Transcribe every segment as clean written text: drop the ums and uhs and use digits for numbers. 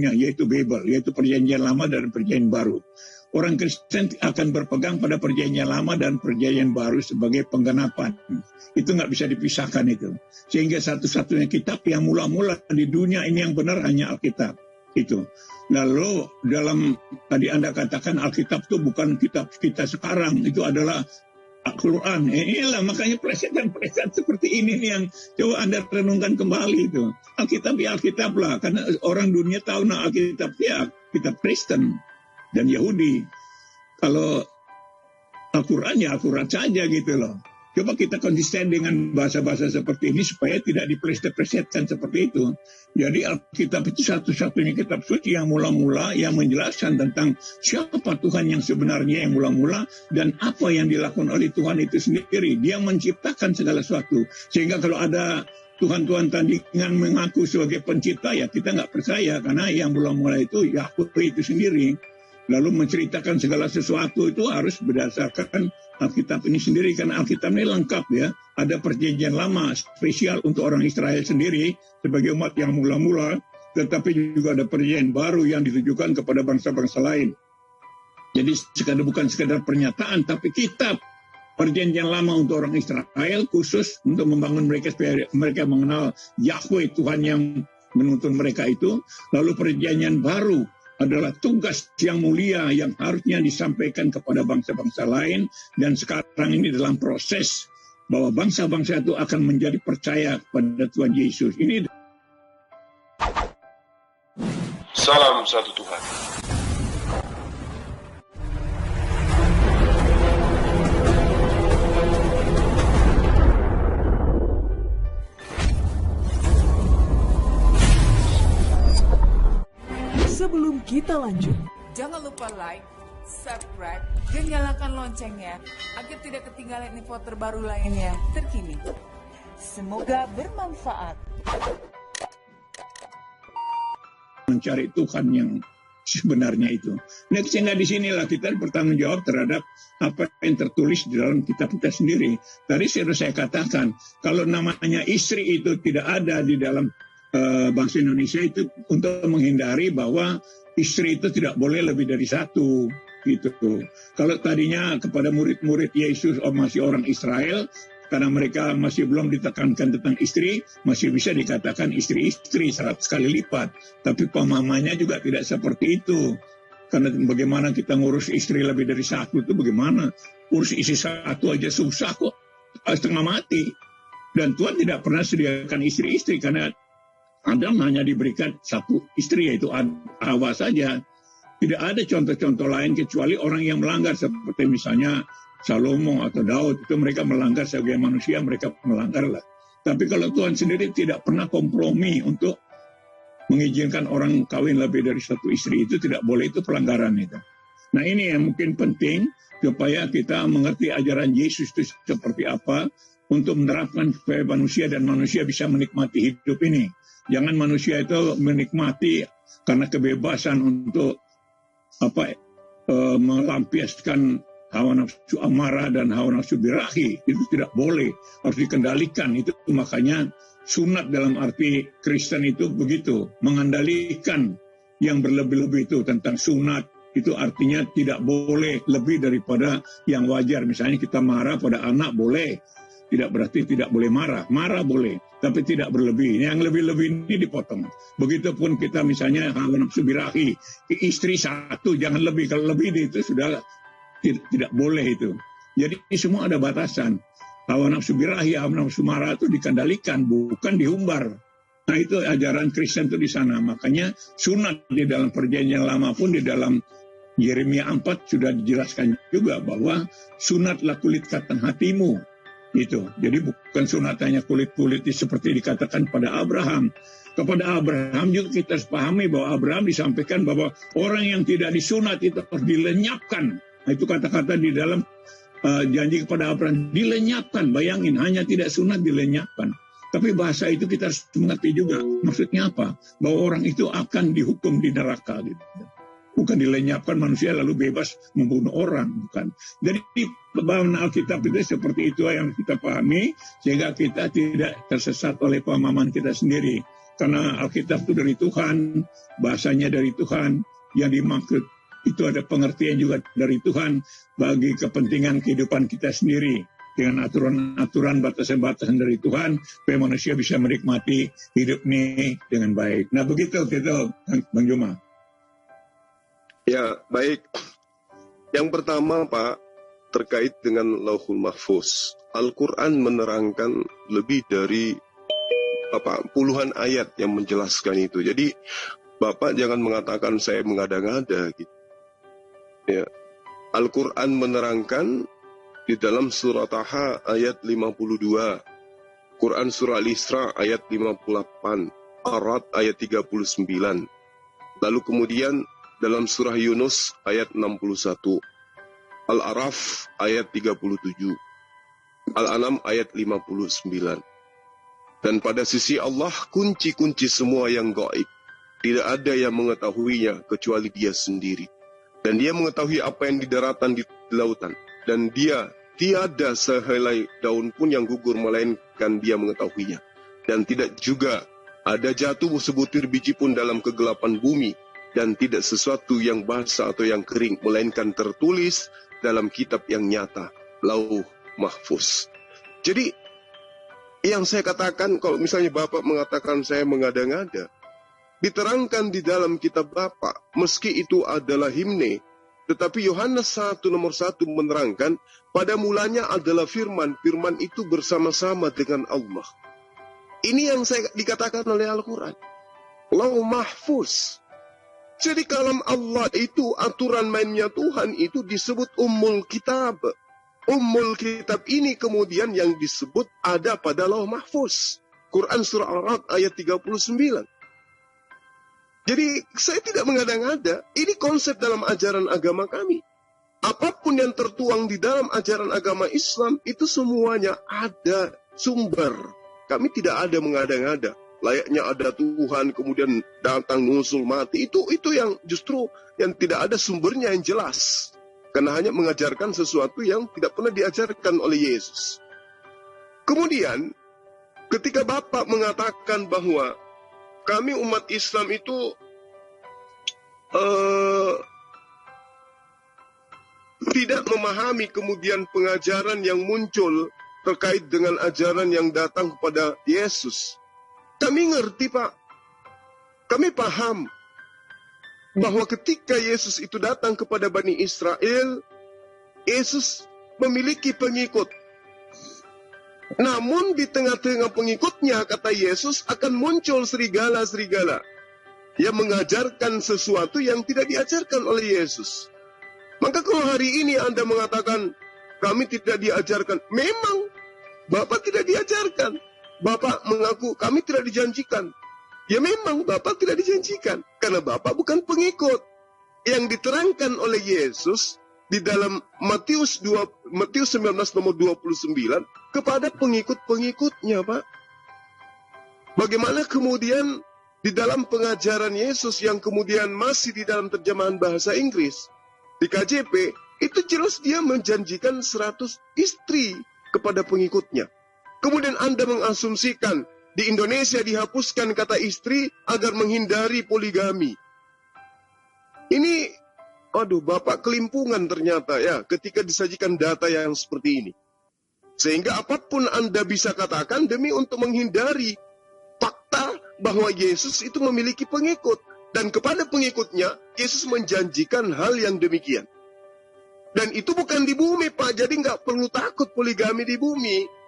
dunia, yaitu Bible, yaitu perjanjian lama dan perjanjian baru. Orang Kristen akan berpegang pada perjanjian lama dan perjanjian baru sebagai penggenapan. Itu nggak bisa dipisahkan itu. Sehingga satu-satunya kitab yang mula-mula di dunia ini yang benar hanya Alkitab. Itu. Lalu dalam tadi Anda katakan Alkitab itu bukan kitab kita sekarang, itu adalah Al-Quran. Inilah makanya preset seperti ini nih yang coba Anda renungkan kembali itu. Alkitab ya Alkitab lah, karena orang dunia tahu Alkitab ya kitab Kristen dan Yahudi. Kalau Al-Quran ya Al-Quran saja gitu loh. Coba kita konsisten dengan bahasa-bahasa seperti ini supaya tidak dipleset-plesetkan seperti itu. Jadi Alkitab itu satu-satunya kitab suci yang mula-mula yang menjelaskan tentang siapa Tuhan yang sebenarnya yang mula-mula dan apa yang dilakukan oleh Tuhan itu sendiri. Dia menciptakan segala sesuatu. Sehingga kalau ada Tuhan-Tuhan tandingan mengaku sebagai pencipta, ya kita nggak percaya karena yang mula-mula itu Yahweh itu sendiri. Lalu menceritakan segala sesuatu itu harus berdasarkan Alkitab ini sendiri, karena Alkitab ini lengkap ya. Ada perjanjian lama spesial untuk orang Israel sendiri sebagai umat yang mula-mula, tetapi juga ada perjanjian baru yang ditujukan kepada bangsa-bangsa lain. Jadi bukan sekadar pernyataan, tapi kitab perjanjian lama untuk orang Israel khusus untuk membangun mereka supaya mereka mengenal Yahweh Tuhan yang menuntun mereka itu. Lalu perjanjian baru adalah tugas yang mulia yang harusnya disampaikan kepada bangsa-bangsa lain, dan sekarang ini dalam proses bahwa bangsa-bangsa itu akan menjadi percaya pada Tuhan Yesus. Ini salam satu Tuhan. Sebelum kita lanjut, jangan lupa like, subscribe, dan nyalakan loncengnya agar tidak ketinggalan info terbaru lainnya terkini. Semoga bermanfaat. Mencari Tuhan yang sebenarnya itu. Nah, sehingga di sinilah kita bertanggung jawab terhadap apa yang tertulis di dalam kitab kita sendiri. Tadi sudah saya katakan, kalau namanya istri itu tidak ada di dalam bangsa Indonesia itu untuk menghindari bahwa istri itu tidak boleh lebih dari satu gitu. Kalau tadinya kepada murid-murid Yesus masih orang Israel, karena mereka masih belum ditekankan tentang istri, masih bisa dikatakan istri-istri 100 kali lipat. Tapi pemahamannya juga tidak seperti itu. Karena bagaimana kita ngurus istri lebih dari satu itu bagaimana? Urus istri satu aja susah kok, setengah mati. Dan Tuhan tidak pernah sediakan istri-istri karena Adam hanya diberikan satu istri, yaitu Hawa saja. Tidak ada contoh-contoh lain kecuali orang yang melanggar, seperti misalnya Salomo atau Daud, itu mereka melanggar sebagai manusia, mereka melanggar lah. Tapi kalau Tuhan sendiri tidak pernah kompromi untuk mengizinkan orang kawin lebih dari satu istri, itu tidak boleh, itu pelanggaran itu. Nah ini yang mungkin penting supaya kita mengerti ajaran Yesus itu seperti apa, untuk menerapkan supaya manusia dan manusia bisa menikmati hidup ini. Jangan manusia itu menikmati karena kebebasan untuk melampiaskan hawa nafsu amarah dan hawa nafsu birahi. Itu tidak boleh, harus dikendalikan. Itu makanya sunat dalam arti Kristen itu begitu, mengandalkan yang berlebih-lebih itu tentang sunat. Itu artinya tidak boleh lebih daripada yang wajar. Misalnya kita marah pada anak boleh, tidak berarti tidak boleh marah. Marah boleh, tapi tidak berlebih. Yang lebih-lebih ini dipotong. Begitupun kita misalnya hawa nafsu birahi, istri satu, jangan lebih. Kalau lebih itu sudah tidak boleh itu. Jadi semua ada batasan. Hawa nafsu birahi, hawa nafsu marah itu dikendalikan, bukan diumbar. Nah itu ajaran Kristen itu di sana. Makanya sunat di dalam perjanjian lama pun di dalam Yeremia 4 sudah dijelaskan juga bahwa sunatlah kulit katan hatimu. Itu. Jadi bukan sunat hanya kulit-kulit seperti dikatakan pada Abraham. Kepada Abraham juga kita harus pahami bahwa Abraham disampaikan bahwa orang yang tidak disunat itu harus dilenyapkan. Nah, itu kata-kata di dalam janji kepada Abraham, dilenyapkan. Bayangin, hanya tidak sunat dilenyapkan. Tapi bahasa itu kita harus mengerti juga. Maksudnya apa? Bahwa orang itu akan dihukum di neraka gitu. Bukan dilenyapkan manusia lalu bebas membunuh orang, bukan. Jadi pemahaman Alkitab itu seperti itu yang kita pahami, sehingga kita tidak tersesat oleh pemahaman kita sendiri. Karena Alkitab itu dari Tuhan, bahasanya dari Tuhan, yang dimaksud itu ada pengertian juga dari Tuhan bagi kepentingan kehidupan kita sendiri. Dengan aturan-aturan, batasan-batasan dari Tuhan, supaya manusia bisa menikmati hidup ini dengan baik. Nah begitu Bang Juma. Ya, baik. Yang pertama Pak, terkait dengan Lauhul Mahfuz. Al-Quran menerangkan lebih dari puluhan ayat yang menjelaskan itu. Jadi Bapak jangan mengatakan saya mengada-ngada gitu. Ya. Al-Quran menerangkan di dalam surah Taha ayat 52, Quran surah Al-Isra ayat 58, Ar-Ra'd ayat 39. Lalu kemudian dalam surah Yunus ayat 61, Al-Araf ayat 37, Al-An'am ayat 59. Dan pada sisi Allah, kunci-kunci semua yang gaib. Tidak ada yang mengetahuinya kecuali Dia sendiri. Dan Dia mengetahui apa yang di daratan, di lautan. Dan Dia tiada sehelai daun pun yang gugur, melainkan Dia mengetahuinya. Dan tidak juga ada jatuh sebutir biji pun dalam kegelapan bumi. Dan tidak sesuatu yang basah atau yang kering, melainkan tertulis dalam kitab yang nyata, Lauh Mahfuz. Jadi, yang saya katakan, kalau misalnya Bapak mengatakan saya mengada-ngada, diterangkan di dalam kitab Bapak, meski itu adalah himne, tetapi Yohanes 1 nomor 1 menerangkan, pada mulanya adalah firman, firman itu bersama-sama dengan Allah. Ini yang saya dikatakan oleh Al-Quran. Lauh Mahfuz. Jadi kalam Allah itu, aturan mainnya Tuhan itu disebut Ummul Kitab. Ummul Kitab ini kemudian yang disebut ada pada Lauh Mahfuz. Quran surah Al-Ra'd ayat 39. Jadi saya tidak mengada-ngada. Ini konsep dalam ajaran agama kami. Apapun yang tertuang di dalam ajaran agama Islam itu semuanya ada sumber. Kami tidak ada mengada-ngada. Layaknya ada Tuhan kemudian datang nusul mati. Itu yang justru yang tidak ada sumbernya yang jelas. Karena hanya mengajarkan sesuatu yang tidak pernah diajarkan oleh Yesus. Kemudian, ketika Bapak mengatakan bahwa kami umat Islam itu tidak memahami kemudian pengajaran yang muncul terkait dengan ajaran yang datang kepada Yesus. Kami ngerti Pak. Kami paham bahwa ketika Yesus itu datang kepada Bani Israel, Yesus memiliki pengikut. Namun di tengah-tengah pengikutnya, kata Yesus, akan muncul serigala-serigala yang mengajarkan sesuatu yang tidak diajarkan oleh Yesus. Maka kalau hari ini Anda mengatakan, kami tidak diajarkan, memang Bapak tidak diajarkan. Bapak mengaku, kami tidak dijanjikan. Ya memang Bapak tidak dijanjikan, karena Bapak bukan pengikut. Yang diterangkan oleh Yesus di dalam Matius 19 nomor 29 kepada pengikut-pengikutnya, Pak. Bagaimana kemudian di dalam pengajaran Yesus yang kemudian masih di dalam terjemahan bahasa Inggris, di KJP, itu jelas dia menjanjikan 100 istri kepada pengikutnya. Kemudian Anda mengasumsikan di Indonesia dihapuskan kata istri agar menghindari poligami. Ini, Bapak kelimpungan ternyata ya ketika disajikan data yang seperti ini. Sehingga apapun Anda bisa katakan demi untuk menghindari fakta bahwa Yesus itu memiliki pengikut. Dan kepada pengikutnya, Yesus menjanjikan hal yang demikian. Dan itu bukan di bumi, Pak. Jadi nggak perlu takut poligami di bumi.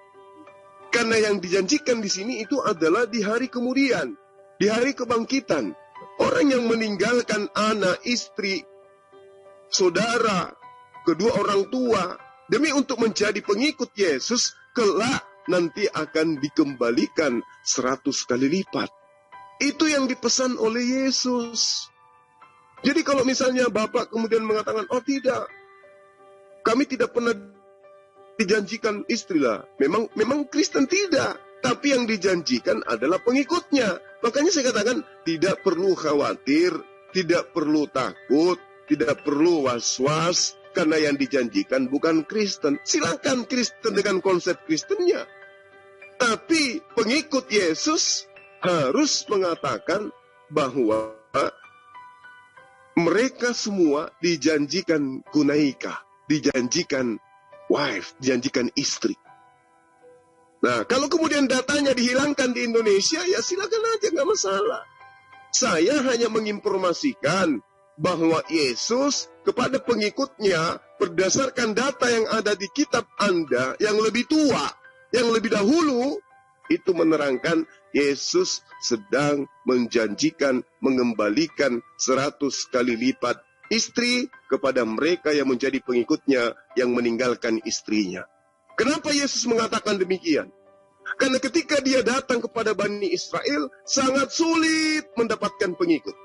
Karena yang dijanjikan di sini itu adalah di hari kemudian, di hari kebangkitan. Orang yang meninggalkan anak, istri, saudara, kedua orang tua, demi untuk menjadi pengikut Yesus, kelak nanti akan dikembalikan 100 kali lipat. Itu yang dipesan oleh Yesus. Jadi kalau misalnya Bapak kemudian mengatakan, oh tidak, kami tidak pernah dijanjikan istri lah. Memang Kristen tidak. Tapi yang dijanjikan adalah pengikutnya. Makanya saya katakan, tidak perlu khawatir, tidak perlu takut, tidak perlu was-was, karena yang dijanjikan bukan Kristen. Silakan Kristen dengan konsep Kristennya. Tapi pengikut Yesus harus mengatakan bahwa mereka semua dijanjikan gunaika, dijanjikan wife, dijanjikan istri. Nah, kalau kemudian datanya dihilangkan di Indonesia, ya silakan aja, nggak masalah. Saya hanya menginformasikan bahwa Yesus kepada pengikutnya berdasarkan data yang ada di kitab Anda yang lebih tua, yang lebih dahulu, itu menerangkan Yesus sedang menjanjikan mengembalikan 100 kali lipat istri kepada mereka yang menjadi pengikutnya yang meninggalkan istrinya. Kenapa Yesus mengatakan demikian? Karena ketika dia datang kepada Bani Israel, sangat sulit mendapatkan pengikut.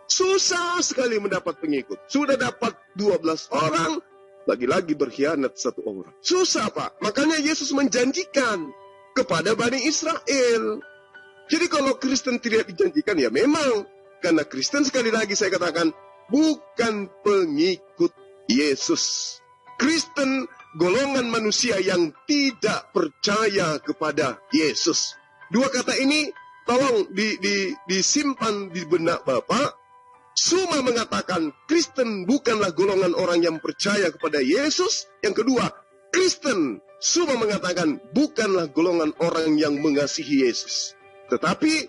Susah sekali mendapat pengikut. Sudah dapat 12 orang, lagi-lagi berkhianat 1 orang. Susah, Pak. Makanya Yesus menjanjikan kepada Bani Israel. Jadi kalau Kristen tidak dijanjikan, ya memang. Karena Kristen, sekali lagi saya katakan, bukan pengikut Yesus. Kristen golongan manusia yang tidak percaya kepada Yesus. Dua kata ini tolong disimpan di benak Bapak. Suma mengatakan Kristen bukanlah golongan orang yang percaya kepada Yesus. Yang kedua, Kristen Suma mengatakan bukanlah golongan orang yang mengasihi Yesus. Tetapi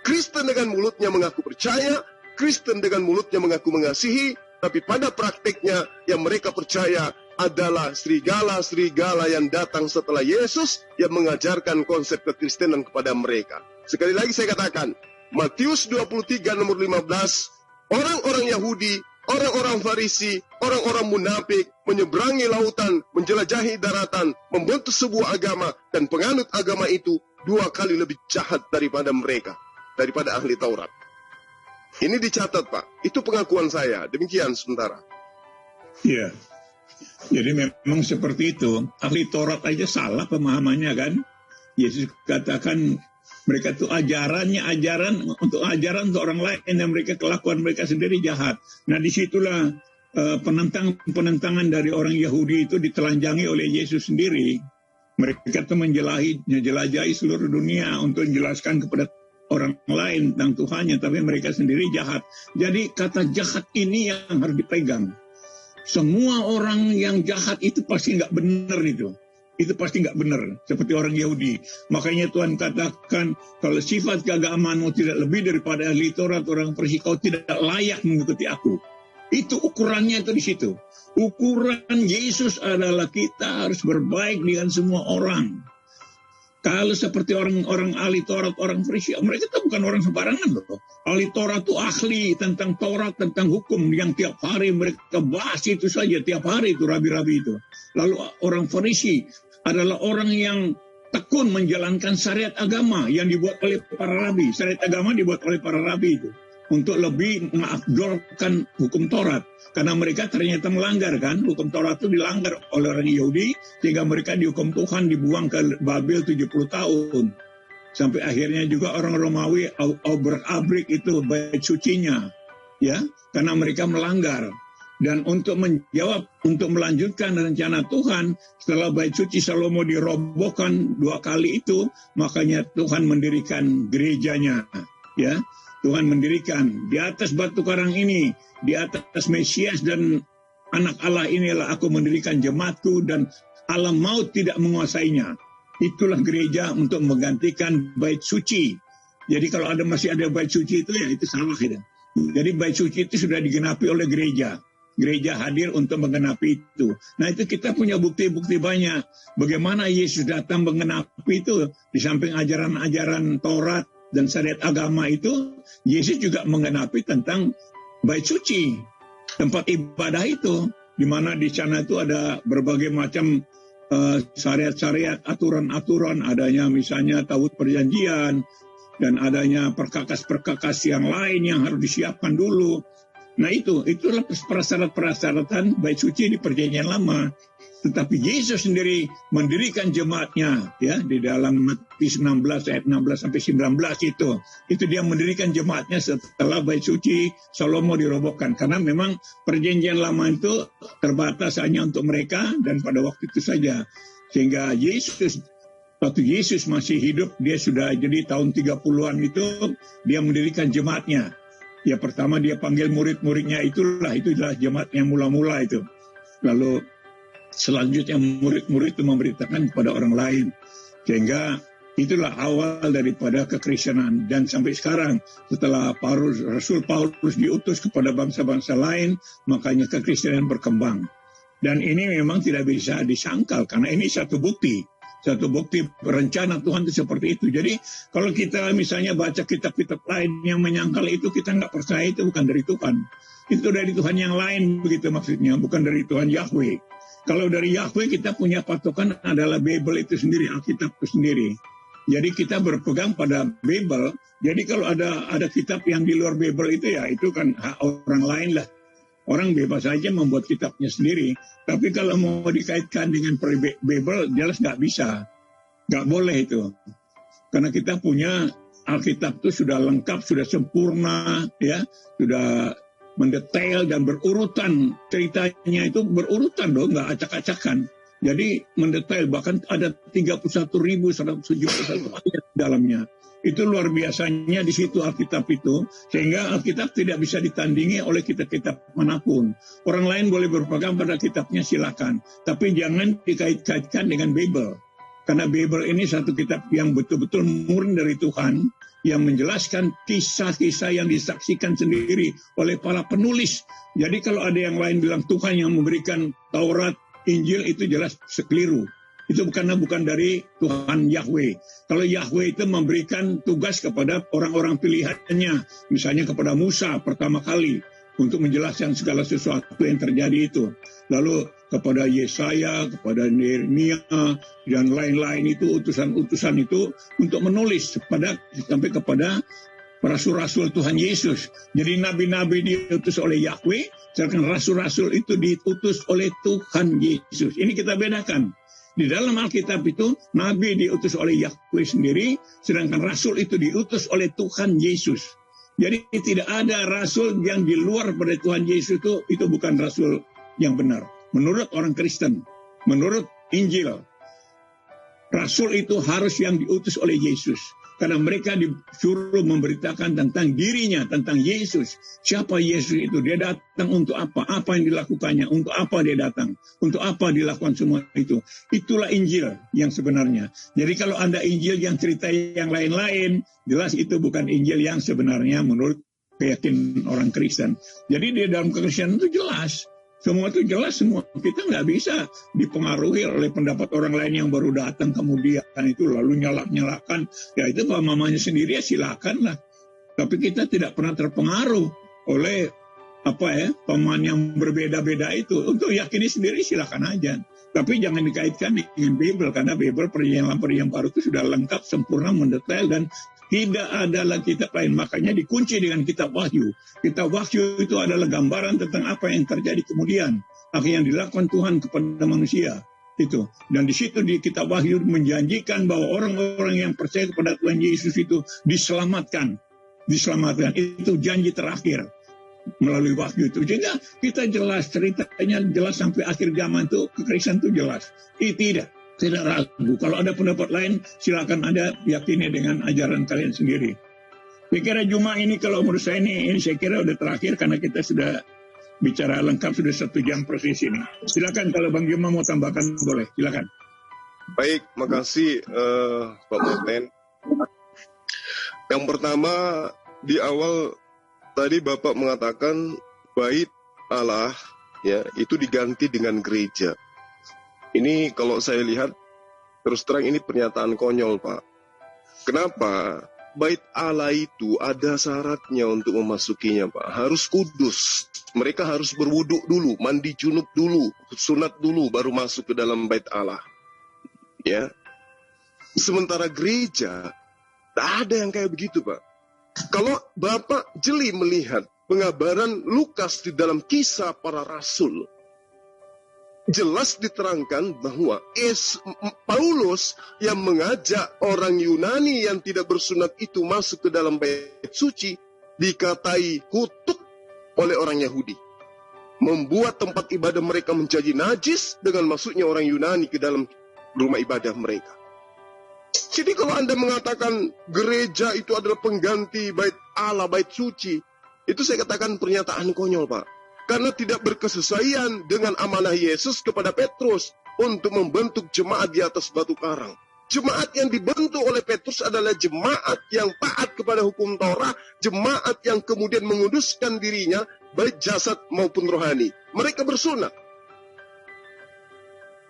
Kristen dengan mulutnya mengaku percaya, Kristen dengan mulutnya mengaku mengasihi, tapi pada praktiknya yang mereka percaya adalah serigala-serigala yang datang setelah Yesus yang mengajarkan konsep kekristenan kepada mereka. Sekali lagi saya katakan, Matius 23 nomor 15, orang-orang Yahudi, orang-orang Farisi, orang-orang munafik menyeberangi lautan, menjelajahi daratan, membentuk sebuah agama, dan penganut agama itu 2 kali lebih jahat daripada mereka, daripada ahli Taurat. Ini dicatat, Pak. Itu pengakuan saya. Demikian sementara. Iya. Jadi memang seperti itu. Ahli Taurat aja salah pemahamannya kan. Yesus katakan mereka itu ajaran untuk orang lain dan mereka kelakuan mereka sendiri jahat. Nah disitulah penentangan dari orang Yahudi itu ditelanjangi oleh Yesus sendiri. Mereka itu menjelajahi seluruh dunia untuk menjelaskan kepada orang lain tentang Tuhannya, tapi mereka sendiri jahat. Jadi kata jahat ini yang harus dipegang. Semua orang yang jahat itu pasti nggak benar itu. Itu pasti nggak benar, seperti orang Yahudi. Makanya Tuhan katakan, kalau sifat keagamaanmu tidak lebih daripada ahli Taurat, orang Farisi, kau tidak layak mengikuti aku. Itu ukurannya itu di situ. Ukuran Yesus adalah kita harus berbaik dengan semua orang. Kalau seperti orang-orang ahli Taurat, orang Farisi, mereka itu bukan orang sembarangan loh. Ahli Taurat itu ahli tentang Taurat, tentang hukum yang tiap hari mereka bahas itu saja, tiap hari itu rabi-rabi itu. Lalu orang Farisi adalah orang yang tekun menjalankan syariat agama yang dibuat oleh para rabi. Syariat agama dibuat oleh para rabi itu untuk lebih mengabdolkan hukum Taurat. Karena mereka ternyata melanggar kan, hukum Taurat itu dilanggar oleh orang Yahudi, sehingga mereka dihukum Tuhan, dibuang ke Babel 70 tahun. Sampai akhirnya juga orang Romawi obrak-abrik itu bait sucinya, ya, karena mereka melanggar. Dan untuk menjawab, untuk melanjutkan rencana Tuhan, setelah bait suci Salomo dirobohkan 2 kali itu, makanya Tuhan mendirikan gerejanya, ya. Tuhan mendirikan di atas batu karang ini, di atas Mesias dan anak Allah inilah aku mendirikan jemaatku dan alam maut tidak menguasainya. Itulah gereja untuk menggantikan bait suci. Jadi kalau masih ada bait suci itu, ya itu salah gitu. Jadi bait suci itu sudah digenapi oleh gereja. Gereja hadir untuk menggenapi itu. Nah itu kita punya bukti-bukti banyak. Bagaimana Yesus datang menggenapi itu. Di samping ajaran-ajaran Taurat dan syariat agama itu, Yesus juga menggenapi tentang bait suci, tempat ibadah itu, di mana di sana itu ada berbagai macam syariat-syariat, aturan-aturan, adanya misalnya Taurat Perjanjian, dan adanya perkakas-perkakas yang lain yang harus disiapkan dulu. Nah itulah persyaratan bait suci di Perjanjian Lama. Tetapi Yesus sendiri mendirikan jemaatnya, ya, di dalam Matius 16 ayat 16 sampai 19 itu dia mendirikan jemaatnya setelah bait suci Salomo dirobohkan, karena memang Perjanjian Lama itu terbatas hanya untuk mereka dan pada waktu itu saja, sehingga Yesus Waktu Yesus masih hidup, dia sudah jadi tahun 30-an itu, dia mendirikan jemaatnya. Ya pertama dia panggil murid-muridnya itulah jemaat yang mula-mula itu. Lalu selanjutnya murid-murid itu memberitakan kepada orang lain. Sehingga itulah awal daripada kekristenan. Dan sampai sekarang setelah Rasul Paulus diutus kepada bangsa-bangsa lain, makanya kekristenan berkembang. Dan ini memang tidak bisa disangkal karena ini satu bukti rencana Tuhan itu seperti itu. Jadi kalau kita misalnya baca kitab-kitab lain yang menyangkal itu, kita nggak percaya itu bukan dari Tuhan. Itu dari Tuhan yang lain begitu maksudnya, bukan dari Tuhan Yahweh. Kalau dari Yahweh kita punya patokan adalah Bible itu sendiri, Alkitab itu sendiri. Jadi kita berpegang pada Bible. Jadi kalau ada kitab yang di luar Bible itu ya itu kan hak orang lain lah. Orang bebas saja membuat kitabnya sendiri. Tapi kalau mau dikaitkan dengan Bible, jelas nggak bisa. Nggak boleh itu. Karena kita punya Alkitab itu sudah lengkap, sudah sempurna, ya, sudah mendetail dan berurutan. Ceritanya itu berurutan dong, nggak acak-acakan. Jadi mendetail, bahkan ada 31.171 ayat di dalamnya. Itu luar biasanya di situ Alkitab itu, sehingga Alkitab tidak bisa ditandingi oleh kitab-kitab manapun. Orang lain boleh berpegang pada kitabnya silakan, tapi jangan dikait-kaitkan dengan Bible. Karena Bible ini satu kitab yang betul-betul murni dari Tuhan, yang menjelaskan kisah-kisah yang disaksikan sendiri oleh para penulis. Jadi kalau ada yang lain bilang Tuhan yang memberikan Taurat, Injil, itu jelas sekeliru. Itu bukan dari Tuhan Yahweh. Kalau Yahweh itu memberikan tugas kepada orang-orang pilihannya, misalnya kepada Musa pertama kali untuk menjelaskan segala sesuatu yang terjadi itu. Lalu kepada Yesaya, kepada Nehemia dan lain-lain itu utusan-utusan itu untuk menulis sampai kepada rasul-rasul Tuhan Yesus. Jadi nabi-nabi diutus oleh Yahweh, sedangkan rasul-rasul itu diutus oleh Tuhan Yesus. Ini kita bedakan. Di dalam Alkitab itu, Nabi diutus oleh Yahweh sendiri, sedangkan Rasul itu diutus oleh Tuhan Yesus. Jadi tidak ada Rasul yang di luar pada Tuhan Yesus itu bukan Rasul yang benar. Menurut orang Kristen, menurut Injil, Rasul itu harus yang diutus oleh Yesus. Karena mereka disuruh memberitakan tentang dirinya, tentang Yesus. Siapa Yesus itu? Dia datang untuk apa? Apa yang dilakukannya? Untuk apa dia datang? Untuk apa dilakukan semua itu? Itulah Injil yang sebenarnya. Jadi kalau Anda Injil yang cerita yang lain-lain, jelas itu bukan Injil yang sebenarnya menurut keyakinan orang Kristen. Jadi di dalam kekristenan itu jelas. Semua itu jelas semua. Kita nggak bisa dipengaruhi oleh pendapat orang lain yang baru datang kemudian itu lalu nyalakan. Ya itu mamanya sendiri ya silakan lah. Tapi kita tidak pernah terpengaruh oleh pemahaman yang berbeda-beda itu. Untuk yakini sendiri silakan aja. Tapi jangan dikaitkan dengan Bible karena Bible Perjanjian Lama Perjanjian Baru itu sudah lengkap, sempurna, mendetail dan tidak ada lagi kitab lain. Makanya dikunci dengan kitab Wahyu. Kitab Wahyu itu adalah gambaran tentang apa yang terjadi kemudian. Apa yang dilakukan Tuhan kepada manusia. Itu. Dan di situ di kitab Wahyu menjanjikan bahwa orang-orang yang percaya kepada Tuhan Yesus itu diselamatkan. Diselamatkan. Itu janji terakhir melalui Wahyu itu. Sehingga kita jelas, ceritanya jelas sampai akhir zaman itu, kekristenan itu jelas. Tidak ragu. Kalau ada pendapat lain, silakan Anda yakini dengan ajaran kalian sendiri. Saya kira Jumat ini kalau menurut saya ini saya kira udah terakhir karena kita sudah bicara lengkap, sudah 1 jam proses ini. Silakan kalau Bang Juma mau tambahkan boleh, silakan. Baik, makasih Pak Martin. Yang pertama di awal tadi Bapak mengatakan bait Allah ya itu diganti dengan gereja. Ini kalau saya lihat, terus terang ini pernyataan konyol, Pak. Kenapa? Bait Allah itu ada syaratnya untuk memasukinya, Pak. Harus kudus. Mereka harus berwuduk dulu, mandi junub dulu, sunat dulu, baru masuk ke dalam bait Allah. Ya. Sementara gereja, tak ada yang kayak begitu, Pak. Kalau Bapak jeli melihat pengabaran Lukas di dalam Kisah Para Rasul, jelas diterangkan bahwa Paulus yang mengajak orang Yunani yang tidak bersunat itu masuk ke dalam bait suci dikatai kutuk oleh orang Yahudi. Membuat tempat ibadah mereka menjadi najis dengan masuknya orang Yunani ke dalam rumah ibadah mereka. Jadi kalau Anda mengatakan gereja itu adalah pengganti bait Allah, bait suci, itu saya katakan pernyataan konyol, Pak. Karena tidak berkesesuaian dengan amanah Yesus kepada Petrus untuk membentuk jemaat di atas batu karang. Jemaat yang dibentuk oleh Petrus adalah jemaat yang taat kepada hukum Taurat, jemaat yang kemudian menguduskan dirinya, baik jasad maupun rohani. Mereka bersunat.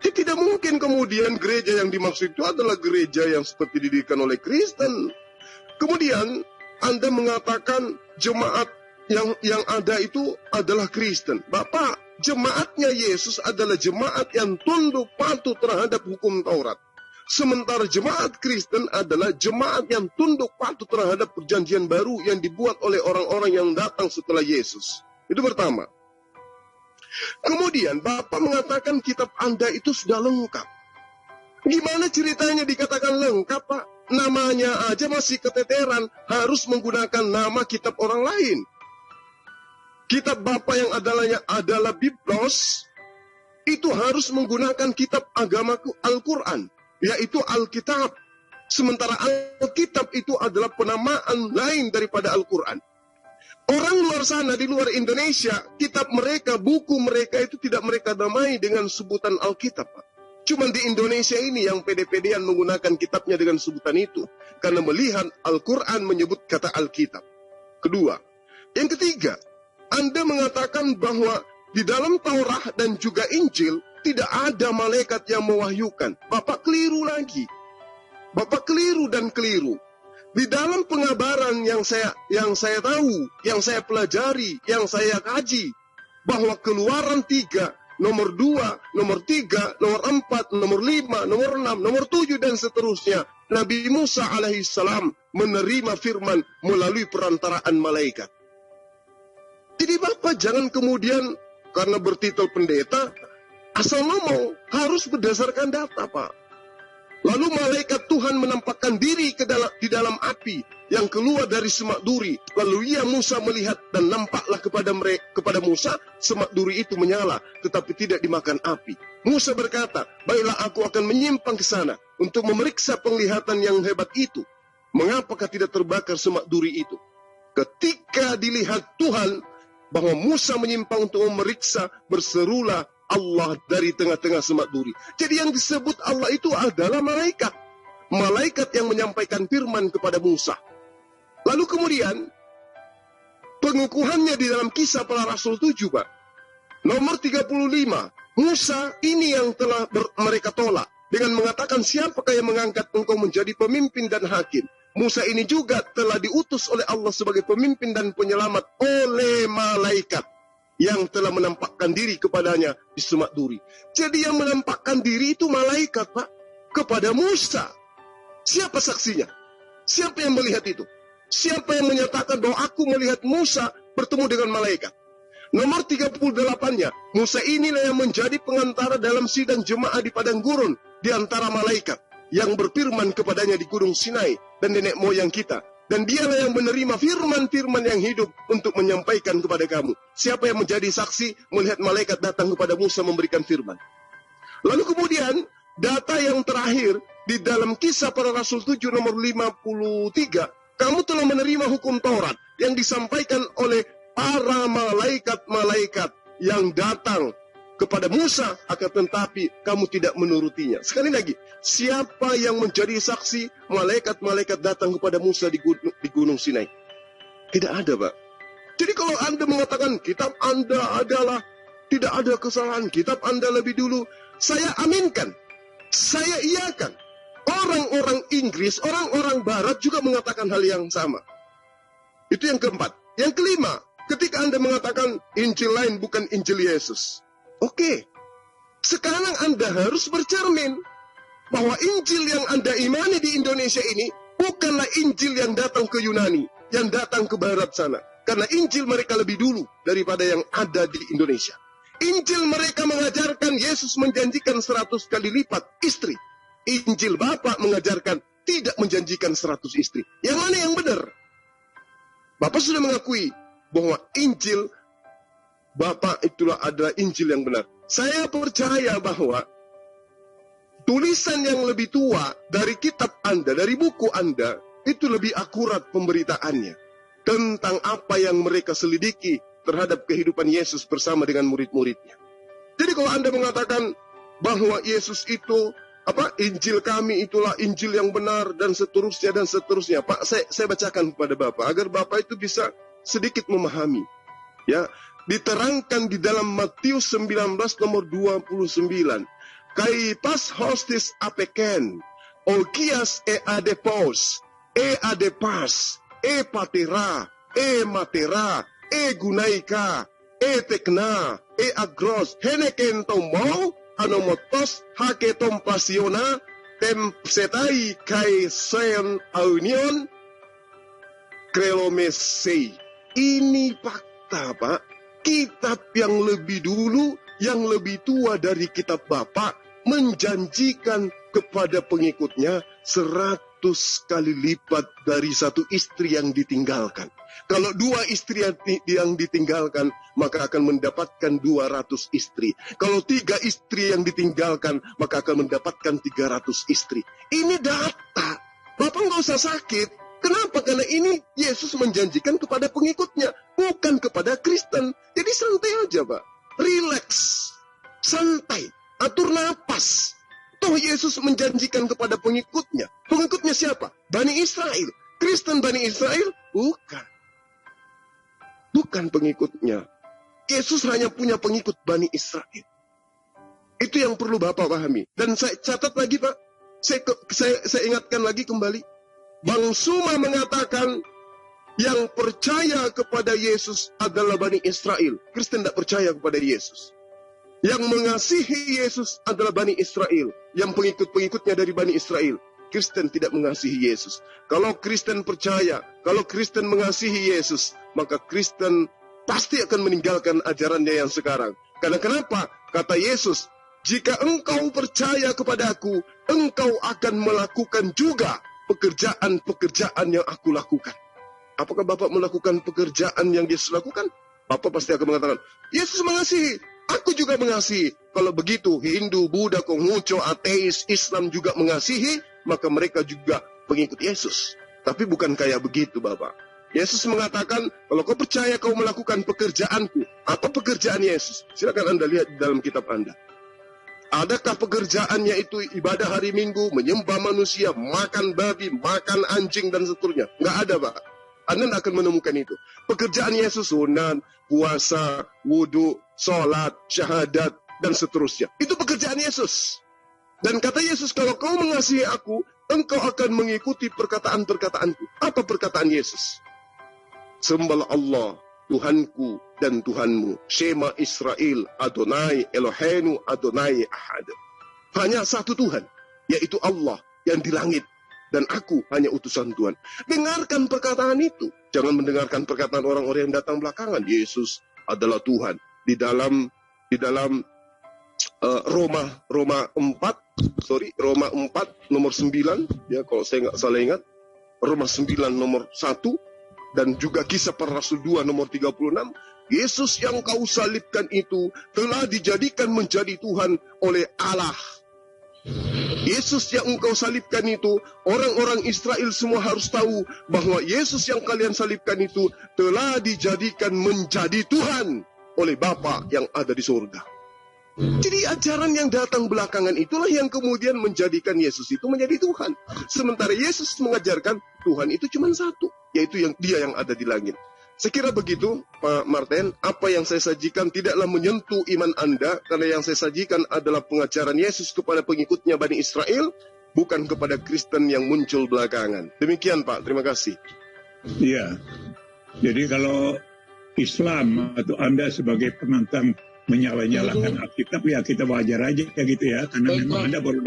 Tidak mungkin kemudian gereja yang dimaksud itu adalah gereja yang seperti didirikan oleh Kristen. Kemudian Anda mengatakan jemaat yang ada itu adalah Kristen. Bapak, jemaatnya Yesus adalah jemaat yang tunduk patuh terhadap hukum Taurat. Sementara jemaat Kristen adalah jemaat yang tunduk patuh terhadap perjanjian baru yang dibuat oleh orang-orang yang datang setelah Yesus. Itu pertama. Kemudian Bapak mengatakan kitab Anda itu sudah lengkap. Gimana ceritanya dikatakan lengkap, Pak? Namanya aja masih keteteran, harus menggunakan nama kitab orang lain. Kitab Bapak yang adalah Biblos, itu harus menggunakan kitab agamaku Al-Quran, yaitu Alkitab. Sementara Alkitab itu adalah penamaan lain daripada Al-Quran. Orang luar sana, di luar Indonesia, kitab mereka, buku mereka itu tidak mereka namai dengan sebutan Alkitab, Pak. Cuma di Indonesia ini yang pede-pedean menggunakan kitabnya dengan sebutan itu. Karena melihat Al-Quran menyebut kata Alkitab. Kedua. Yang ketiga, Anda mengatakan bahwa di dalam Taurat dan juga Injil, tidak ada malaikat yang mewahyukan. Bapak keliru lagi. Bapak keliru dan keliru. Di dalam pengabaran yang saya tahu, yang saya pelajari, yang saya kaji, bahwa Keluaran 3, nomor 2, nomor 3, nomor 4, nomor 5, nomor 6, nomor 7, dan seterusnya, Nabi Musa alaihissalam menerima firman melalui perantaraan malaikat. Jadi Bapak jangan kemudian karena bertitel pendeta, asal ngomong, harus berdasarkan data, Pak. Lalu malaikat Tuhan menampakkan diri di dalam api yang keluar dari semak duri. Lalu Musa melihat dan nampaklah kepada Musa semak duri itu menyala, tetapi tidak dimakan api. Musa berkata, baiklah aku akan menyimpang ke sana untuk memeriksa penglihatan yang hebat itu. Mengapakah tidak terbakar semak duri itu? Ketika dilihat Tuhan bahwa Musa menyimpang untuk memeriksa, berserulah Allah dari tengah-tengah semak duri. Jadi yang disebut Allah itu adalah malaikat. Malaikat yang menyampaikan firman kepada Musa. Lalu kemudian, pengukuhannya di dalam Kisah Para Rasul 7, Pak. Nomor 35, Musa ini yang telah mereka tolak. Dengan mengatakan siapakah yang mengangkat engkau menjadi pemimpin dan hakim. Musa ini juga telah diutus oleh Allah sebagai pemimpin dan penyelamat oleh malaikat yang telah menampakkan diri kepadanya di semak duri. Jadi yang menampakkan diri itu malaikat, Pak, kepada Musa. Siapa saksinya? Siapa yang melihat itu? Siapa yang menyatakan bahwa aku melihat Musa bertemu dengan malaikat? Nomor 38-nya, Musa inilah yang menjadi pengantara dalam sidang jemaah di padang gurun di antara malaikat yang berfirman kepadanya di Gunung Sinai dan nenek moyang kita. Dan dialah yang menerima firman-firman yang hidup untuk menyampaikan kepada kamu. Siapa yang menjadi saksi melihat malaikat datang kepada Musa memberikan firman. Lalu kemudian, data yang terakhir di dalam Kisah Para Rasul 7 nomor 53, kamu telah menerima hukum Taurat yang disampaikan oleh para malaikat-malaikat yang datang kepada Musa, akan tetapi kamu tidak menurutinya. Sekali lagi, siapa yang menjadi saksi malaikat-malaikat datang kepada Musa di Gunung Sinai? Tidak ada, Pak. Jadi kalau Anda mengatakan kitab Anda adalah tidak ada kesalahan, kitab Anda lebih dulu, saya aminkan, saya iakan. Orang-orang Inggris, orang-orang Barat juga mengatakan hal yang sama. Itu yang keempat. Yang kelima, ketika Anda mengatakan Injil lain bukan Injil Yesus. Oke, sekarang Anda harus bercermin bahwa Injil yang Anda imani di Indonesia ini bukanlah Injil yang datang ke Yunani, yang datang ke Barat sana. Karena Injil mereka lebih dulu daripada yang ada di Indonesia. Injil mereka mengajarkan Yesus menjanjikan 100 kali lipat istri. Injil Bapak mengajarkan tidak menjanjikan 100 istri. Yang mana yang benar? Bapak sudah mengakui bahwa Injil Bapak itulah adalah Injil yang benar. Saya percaya bahwa tulisan yang lebih tua dari kitab Anda, dari buku Anda, itu lebih akurat pemberitaannya tentang apa yang mereka selidiki terhadap kehidupan Yesus bersama dengan murid-muridnya. Jadi kalau Anda mengatakan bahwa Yesus itu, Injil kami itulah Injil yang benar dan seterusnya, Pak, saya bacakan kepada Bapak agar Bapak itu bisa sedikit memahami. Ya, diterangkan di dalam Matius 19 nomor 29. Kai pas hostis apeken, okias adepos, adepas, patera, matera, gunaika, tekna, agros, heneken tombau, anomotos, haketom pasiona, setai kai sen aunion, krelomesei. Ini fakta, Pak. Kitab yang lebih dulu, yang lebih tua dari kitab Bapak, menjanjikan kepada pengikutnya 100 kali lipat dari satu istri yang ditinggalkan. Kalau 2 istri yang ditinggalkan, maka akan mendapatkan 200 istri. Kalau 3 istri yang ditinggalkan, maka akan mendapatkan 300 istri. Ini data. Bapak nggak usah sakit. Kenapa? Karena ini Yesus menjanjikan kepada pengikutnya, bukan kepada Kristen. Jadi santai aja, Pak. Relax. Santai. Atur napas. Toh Yesus menjanjikan kepada pengikutnya. Pengikutnya siapa? Bani Israel. Kristen Bani Israel? Bukan. Bukan pengikutnya. Yesus hanya punya pengikut Bani Israel. Itu yang perlu Bapak pahami. Dan saya catat lagi, Pak. Saya ingatkan lagi kembali. Bang Suma mengatakan yang percaya kepada Yesus adalah Bani Israel. Kristen tidak percaya kepada Yesus. Yang mengasihi Yesus adalah Bani Israel. Yang pengikut-pengikutnya dari Bani Israel. Kristen tidak mengasihi Yesus. Kalau Kristen percaya, kalau Kristen mengasihi Yesus, maka Kristen pasti akan meninggalkan ajarannya yang sekarang. Karena kenapa? Kata Yesus, jika engkau percaya kepadaku, engkau akan melakukan juga pekerjaan-pekerjaan yang aku lakukan. Apakah Bapak melakukan pekerjaan yang Yesus lakukan? Bapak pasti akan mengatakan, Yesus mengasihi, aku juga mengasihi. Kalau begitu, Hindu, Buddha, Konghucu, ateis, Islam juga mengasihi, maka mereka juga pengikut Yesus. Tapi bukan kayak begitu, Bapak. Yesus mengatakan, kalau kau percaya kau melakukan pekerjaanku. Apa pekerjaan Yesus? Silakan Anda lihat di dalam kitab Anda. Adakah pekerjaannya itu ibadah hari Minggu, menyembah manusia, makan babi, makan anjing, dan seterusnya? Nggak ada, Pak. Anda tidak akan menemukan itu. Pekerjaan Yesus sunat, puasa, wudhu, sholat, syahadat, dan seterusnya. Itu pekerjaan Yesus. Dan kata Yesus, kalau kau mengasihi aku, engkau akan mengikuti perkataan-perkataanku. Apa perkataan Yesus? Sembahlah Allah, Tuhanku dan Tuhanmu. Shema Israel, Adonai Eloheinu, Adonai Ahad. Hanya satu Tuhan, yaitu Allah yang di langit. Dan aku hanya utusan Tuhan. Dengarkan perkataan itu. Jangan mendengarkan perkataan orang-orang yang datang belakangan. Yesus adalah Tuhan. Di dalam Roma 4 nomor 9, ya kalau saya nggak salah ingat, Roma 9 nomor 1, dan juga Kisah Para Rasul 2 nomor 36, Yesus yang kau salibkan itu telah dijadikan menjadi Tuhan oleh Allah. Yesus yang engkau salibkan itu, orang-orang Israel semua harus tahu bahwa Yesus yang kalian salibkan itu telah dijadikan menjadi Tuhan oleh Bapa yang ada di surga. Jadi ajaran yang datang belakangan itulah yang kemudian menjadikan Yesus itu menjadi Tuhan. Sementara Yesus mengajarkan Tuhan itu cuma satu, yaitu Dia yang ada di langit. Saya kira begitu, Pak Martin. Apa yang saya sajikan tidaklah menyentuh iman Anda, karena yang saya sajikan adalah pengajaran Yesus kepada pengikutnya Bani Israel, bukan kepada Kristen yang muncul belakangan. Demikian, Pak. Terima kasih. Iya. Jadi kalau Islam atau Anda sebagai penantang menyalah-nyalakan Alkitab, ya kita wajar aja gitu ya, karena memang Anda baru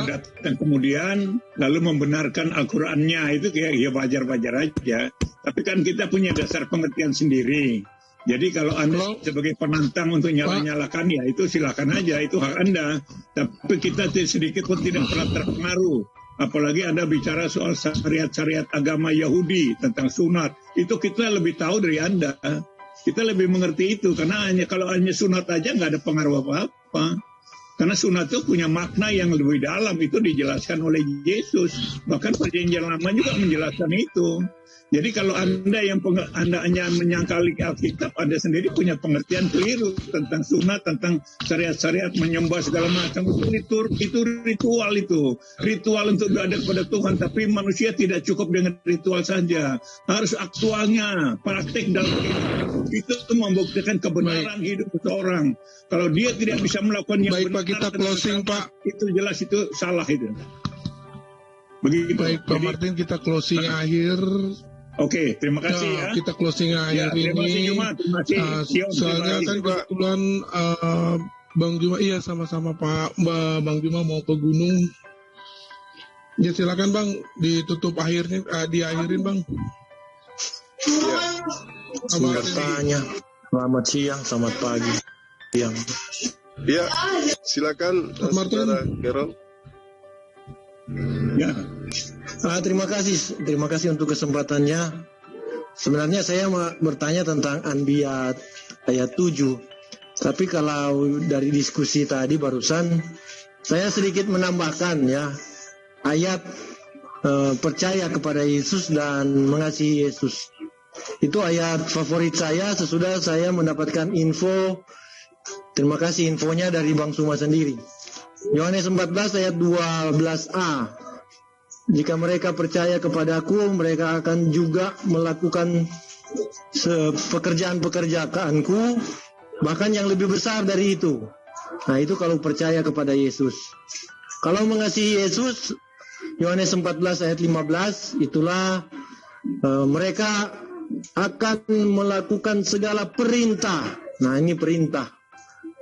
datang kemudian lalu membenarkan Al-Qur'annya, itu kayak ya wajar-wajar aja. Tapi kan kita punya dasar pengertian sendiri. Jadi kalau Anda sebagai penantang untuk nyala-nyalakan, ya itu silakan aja, itu hak Anda. Tapi kita sedikit pun tidak pernah terpengaruh. Apalagi Anda bicara soal syariat-syariat agama Yahudi tentang sunat, itu kita lebih tahu dari Anda. Kita lebih mengerti itu, karena kalau hanya sunat aja nggak ada pengaruh apa-apa. Karena sunat itu punya makna yang lebih dalam, itu dijelaskan oleh Yesus. Bahkan perjanjian lama juga menjelaskan itu. Jadi kalau Anda hanya menyangkali Alkitab, Anda sendiri punya pengertian keliru tentang sunat, tentang syariat-syariat menyembah segala macam. Itu ritual itu. Ritual untuk berada kepada Tuhan, tapi manusia tidak cukup dengan ritual saja. Harus aktualnya, praktik dalam kehidupan. Itu membuktikan kebenaran hidup seseorang. Kalau dia tidak bisa melakukan yang baik, benar, Pak, kita closing, Pak. Itu jelas itu salah itu. Begitu. Baik, Pak Martin, kita closing akhir. Oke, terima kasih ya. Kita closing akhir terima kasih, ini. Juma. Terima kasih. Soalnya kan kebetulan Bang Juma, iya sama-sama Pak, Bang Juma mau ke gunung. Ya silakan Bang, ditutup akhirnya, diakhirin Bang. Ya. Tanya. Selamat siang, selamat pagi. Siang. Ya, silakan Saudara Gerald. Ya. Terima kasih untuk kesempatannya. Sebenarnya saya mau bertanya tentang Anbiya ayat 7. Tapi kalau dari diskusi tadi barusan, saya sedikit menambahkan ya, ayat percaya kepada Yesus dan mengasihi Yesus. Itu ayat favorit saya sesudah saya mendapatkan info. Terima kasih infonya dari Bang Suma sendiri. Yohanes 14 ayat 12a. Jika mereka percaya kepadaku, mereka akan juga melakukan pekerjaan-pekerjaanku, bahkan yang lebih besar dari itu. Nah, itu kalau percaya kepada Yesus. Kalau mengasihi Yesus, Yohanes 14 ayat 15, itulah mereka akan melakukan segala perintah. Nah, ini perintah.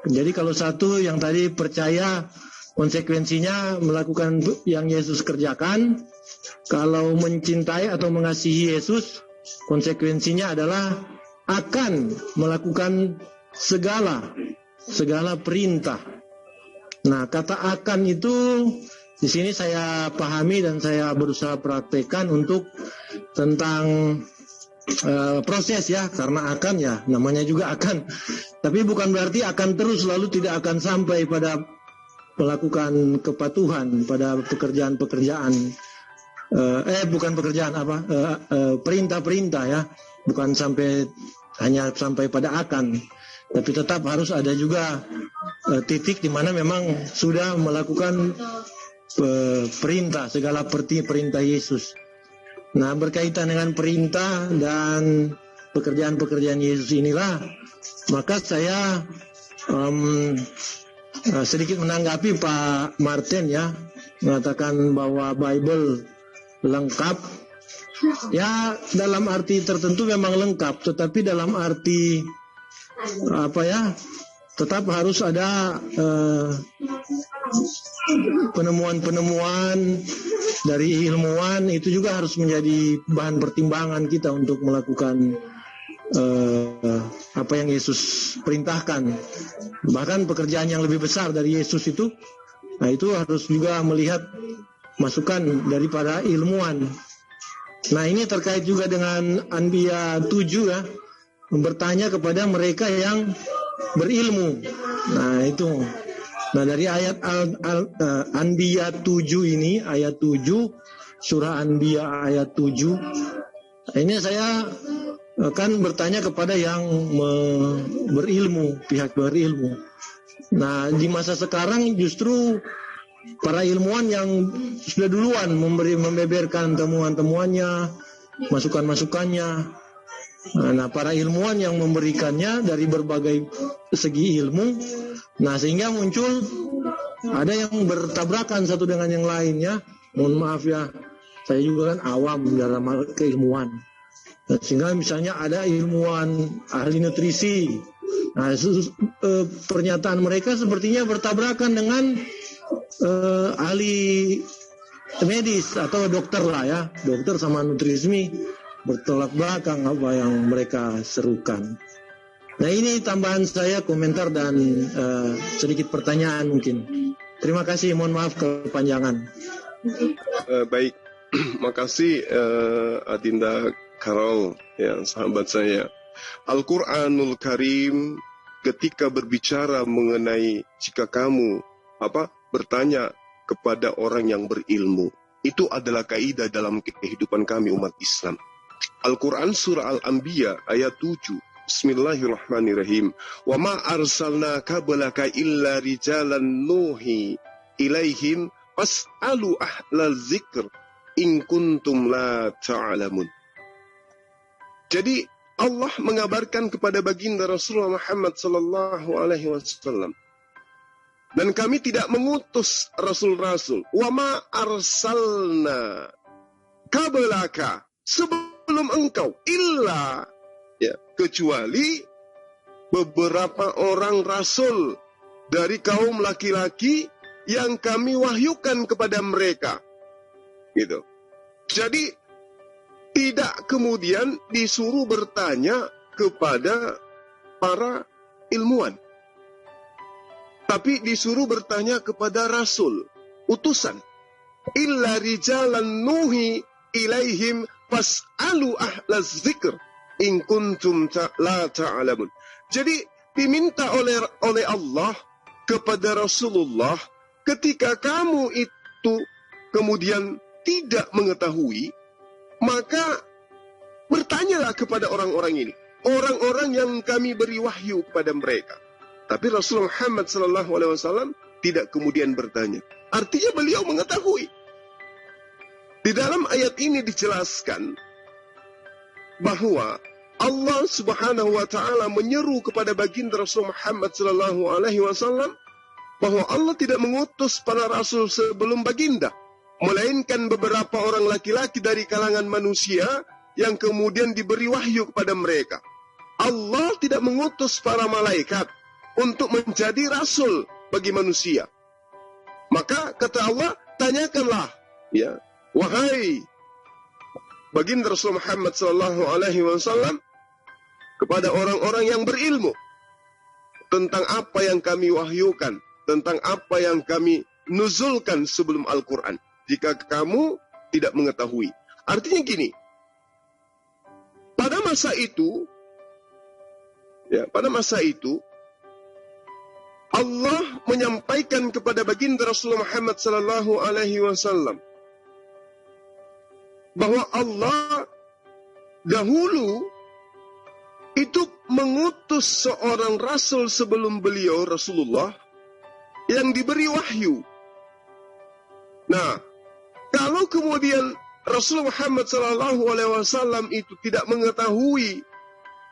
Jadi kalau satu yang tadi percaya, konsekuensinya melakukan yang Yesus kerjakan. Kalau mencintai atau mengasihi Yesus, konsekuensinya adalah akan melakukan segala perintah. Nah, kata akan itu di sini saya pahami dan saya berusaha praktekkan untuk tentang proses ya, karena akan ya namanya juga akan. Tapi bukan berarti akan terus lalu tidak akan sampai pada melakukan kepatuhan pada pekerjaan-pekerjaan, perintah-perintah ya, bukan hanya sampai pada akan, tapi tetap harus ada juga titik di mana memang sudah melakukan perintah, segala perintah Yesus. Nah, berkaitan dengan perintah dan pekerjaan-pekerjaan Yesus inilah, maka saya sedikit menanggapi Pak Martin ya, mengatakan bahwa Bible lengkap. Ya, dalam arti tertentu memang lengkap, tetapi dalam arti tetap harus ada penemuan-penemuan dari ilmuwan, itu juga harus menjadi bahan pertimbangan kita untuk melakukan apa yang Yesus perintahkan. Bahkan pekerjaan yang lebih besar dari Yesus itu, nah itu harus juga melihat masukan daripada ilmuwan. Nah, ini terkait juga dengan Anbiya 7 ya, bertanya kepada mereka yang berilmu. Nah, itu. Nah, dari ayat Anbiya 7 ini, ayat 7, surah Anbiya ayat 7, ini saya kan bertanya kepada yang berilmu, pihak berilmu. Nah, di masa sekarang justru para ilmuwan yang sudah duluan membeberkan temuan-temuannya, masukan-masukannya. Nah, para ilmuwan yang memberikannya dari berbagai segi ilmu. Nah, sehingga muncul ada yang bertabrakan satu dengan yang lainnya. Mohon maaf ya, saya juga kan awam dalam hal keilmuan. Nah, sehingga misalnya ada ilmuwan ahli nutrisi. Nah, pernyataan mereka sepertinya bertabrakan dengan ahli medis atau dokter lah ya. Dokter sama nutrisi bertolak belakang apa yang mereka serukan. Nah, ini tambahan saya, komentar dan sedikit pertanyaan mungkin. Terima kasih, mohon maaf kepanjangan. Baik, makasih Adinda Carol, ya, sahabat saya. Al-Quranul Karim ketika berbicara mengenai jika kamu bertanya kepada orang yang berilmu. Itu adalah kaidah dalam kehidupan kami umat Islam. Al-Quran surah Al-Anbiya ayat 7. Bismillahirrahmanirrahim. Wa ma arsalna qablaka illa rijalan nuhi ilaihim fas'alu ahlal zikr in kuntum la ta'lamun. Jadi Allah mengabarkan kepada baginda Rasulullah Muhammad sallallahu alaihi wasallam, dan kami tidak mengutus rasul-rasul. Wa ma arsalna qablaka, sebelum engkau, illa, kecuali beberapa orang rasul dari kaum laki-laki yang kami wahyukan kepada mereka. Gitu. Jadi tidak kemudian disuruh bertanya kepada para ilmuwan, tapi disuruh bertanya kepada rasul, utusan. Illa rijalan nuhi ilaihim fas'alu ahlaz zikr in kuntum la ta'lamun. Jadi diminta oleh Allah kepada Rasulullah, ketika kamu itu kemudian tidak mengetahui, maka bertanyalah kepada orang-orang ini, orang-orang yang kami beri wahyu kepada mereka. Tapi Rasulullah Muhammad SAW tidak kemudian bertanya. Artinya beliau mengetahui. Di dalam ayat ini dijelaskan bahwa Allah Subhanahu wa taala menyeru kepada baginda Rasul Muhammad SAW bahwa Allah tidak mengutus para rasul sebelum baginda, melainkan beberapa orang laki-laki dari kalangan manusia yang kemudian diberi wahyu kepada mereka. Allah tidak mengutus para malaikat untuk menjadi rasul bagi manusia. Maka kata Allah, tanyakanlah, wahai baginda Rasul Muhammad SAW, kepada orang-orang yang berilmu tentang apa yang kami wahyukan, tentang apa yang kami nuzulkan sebelum Al-Quran, jika kamu tidak mengetahui. Artinya gini, pada masa itu, Allah menyampaikan kepada baginda Rasulullah Muhammad SAW bahwa Allah dahulu itu mengutus seorang rasul sebelum beliau, Rasulullah, yang diberi wahyu. Nah, kalau kemudian Rasulullah Muhammad SAW itu tidak mengetahui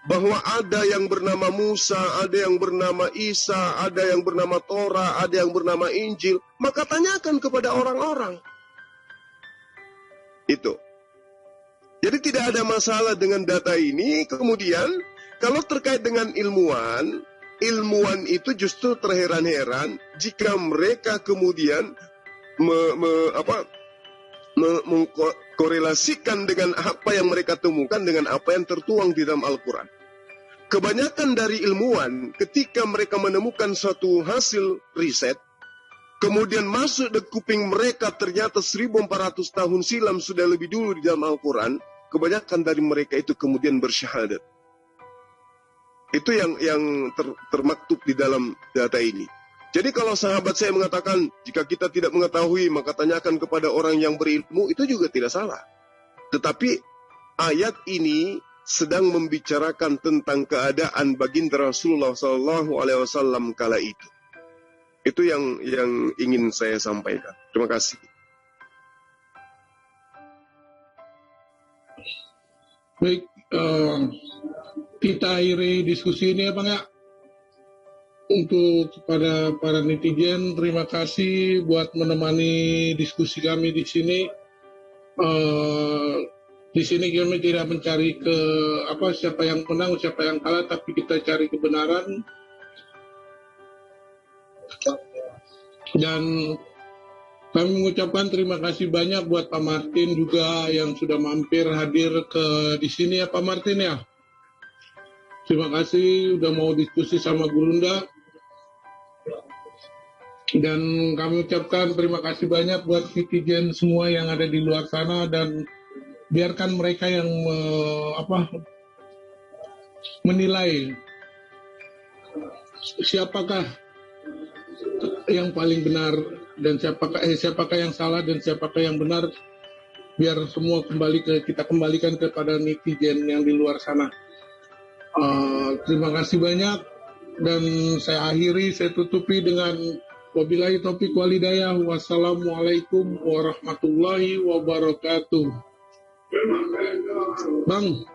bahwa ada yang bernama Musa, ada yang bernama Isa, ada yang bernama Torah, ada yang bernama Injil, maka tanyakan kepada orang-orang. Itu. Jadi tidak ada masalah dengan data ini. Kemudian kalau terkait dengan ilmuwan itu justru terheran-heran jika mereka kemudian mengkorelasikan dengan apa yang mereka temukan dengan apa yang tertuang di dalam Al-Quran. Kebanyakan dari ilmuwan ketika mereka menemukan suatu hasil riset, kemudian masuk ke kuping mereka ternyata 1400 tahun silam sudah lebih dulu di dalam Al-Quran, kebanyakan dari mereka itu kemudian bersyahadat. Itu yang termaktub di dalam data ini. Jadi kalau sahabat saya mengatakan, jika kita tidak mengetahui, maka tanyakan kepada orang yang berilmu, itu juga tidak salah. Tetapi ayat ini sedang membicarakan tentang keadaan baginda Rasulullah SAW kala itu. Itu yang ingin saya sampaikan. Terima kasih. Baik, kita akhiri diskusi ini ya Bang ya. Untuk kepada para netizen, terima kasih buat menemani diskusi kami di sini. Di sini kami tidak mencari siapa yang menang, siapa yang kalah, tapi kita cari kebenaran. Dan kami mengucapkan terima kasih banyak buat Pak Martin juga yang sudah mampir hadir di sini ya Pak Martin ya. Terima kasih udah mau diskusi sama Gurunda. Dan kami ucapkan terima kasih banyak buat netizen semua yang ada di luar sana, dan biarkan mereka yang menilai siapakah yang paling benar dan siapakah yang salah dan siapakah yang benar, biar semua kita kembalikan kepada netizen yang di luar sana. Terima kasih banyak, dan saya tutupi dengan wabillahi taufiq walhidayah. Wassalamualaikum warahmatullahi wabarakatuh. Bang.